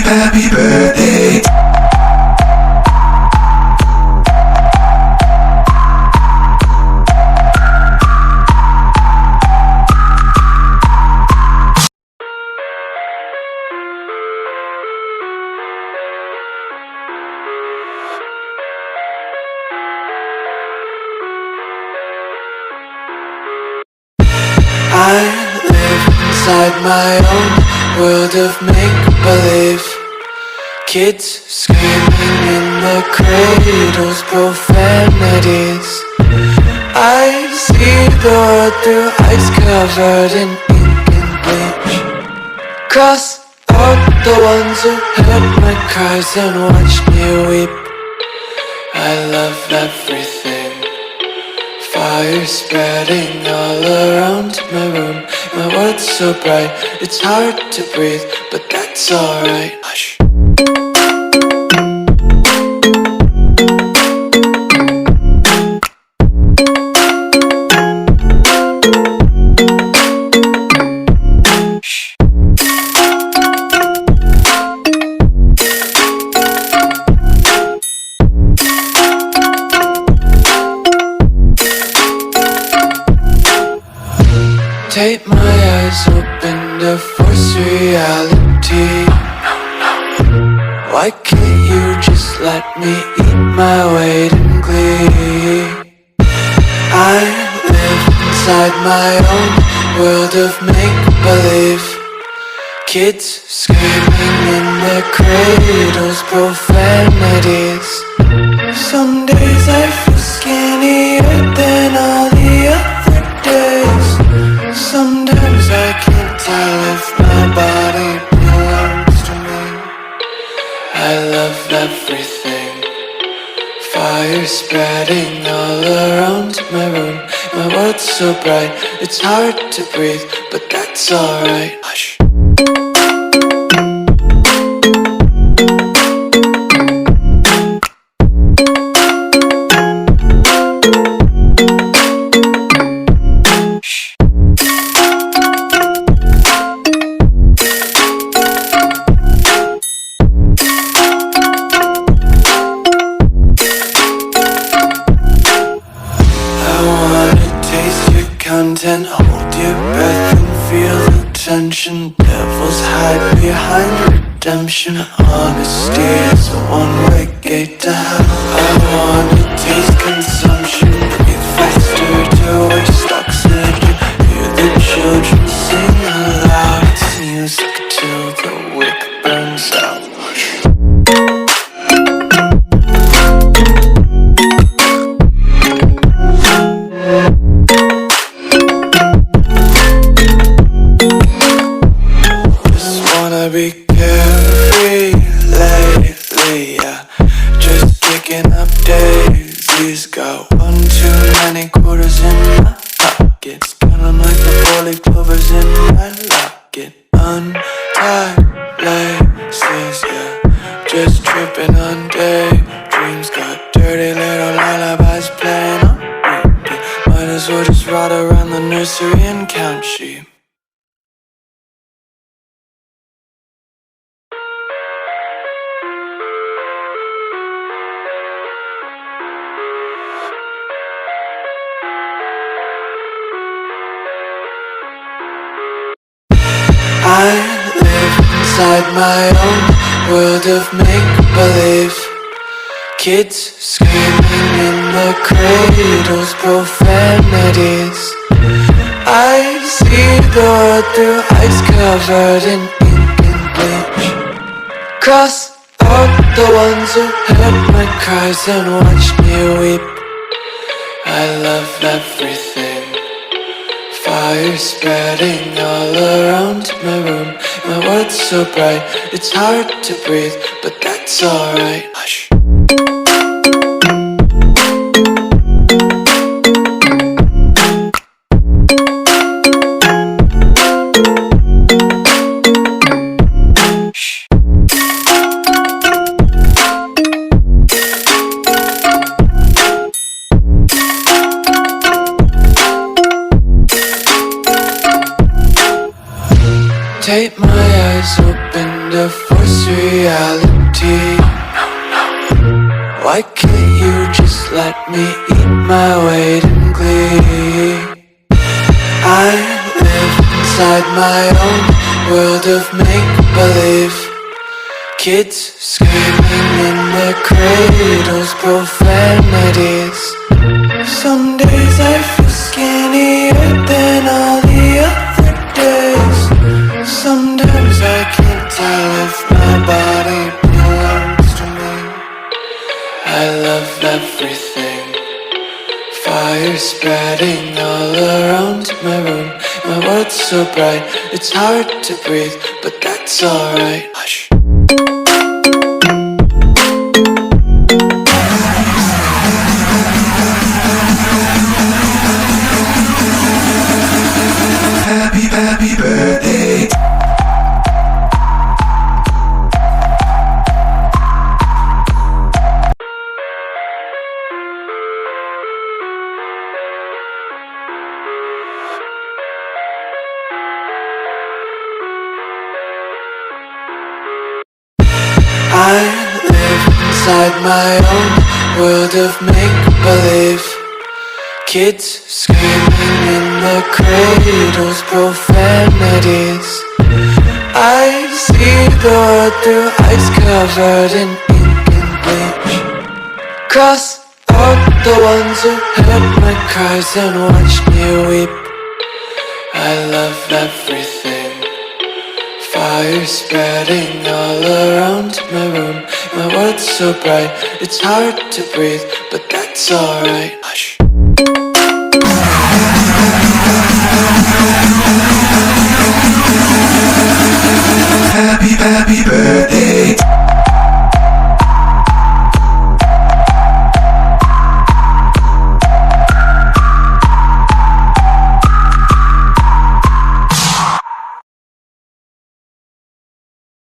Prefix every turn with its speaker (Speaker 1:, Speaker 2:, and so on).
Speaker 1: happy birthday. I live inside my own world of make-believe. Kids screaming in the cradles, profanities. I see the world through eyes covered in ink and bleach. Cross out the ones who heard my cries and watched me weep. I love everything. Fire spreading all around my room. My world's so bright, it's hard to breathe, but that's alright. Hush. Tape my eyes open to force reality. Why can't you just let me eat my weight in glee? I live inside my own world of make-believe. Kids screaming in their cradles, profanities. Some days I feel skinnier than all the other days. Sometimes I can't tell if my body belongs to me. I love everything. Fire spreading all around my room. My world's so bright, it's hard to breathe, but that's alright. Hush. Content, hold your breath and feel the tension. Devils hide behind redemption. Honesty is a one-way gate to hell. I wanna taste consumption. Breathe faster to waste oxygen. Hear the children sing aloud. It's music till the wick burns out. Be carefree lately, yeah. Just picking up daisies. Got one too many quarters in my pockets. Counting like the 4-leaf clovers in my locket. Untied laces, yeah. Just tripping on daydreams. Got dirty little lullabies playing on repeat. Might as well just ride around the nursery and count sheep. I live inside my own world of make-believe. Kids screaming in the cradles, profanities. I see the world through eyes covered in ink and bleach. Cross out the ones who heard my cries and watched me weep. I love everything. Fire spreading all around my room. My world's so bright, it's hard to breathe, but that's alright. Hush. Tape my eyes open to force reality. Why can't you just let me eat my weight in glee? I live inside my own world of make-believe. Kids screaming in their cradles, profanities. Some days I feel skinnier than all the other days. Sometimes I can't tell if my body belongs to me. I love everything. Fire spreading all around my room. My world's so bright, it's hard to breathe, but that's alright. Hush. Happy birthday. I live inside my own world of make-believe. Kids screaming in their cradles, profanities. I see the world through eyes covered in ink and bleach. Cross out the ones who heard my cries and watched me weep. I love everything. Fire spreading all around my room. My world's so bright, it's hard to breathe, but that's alright. Hush.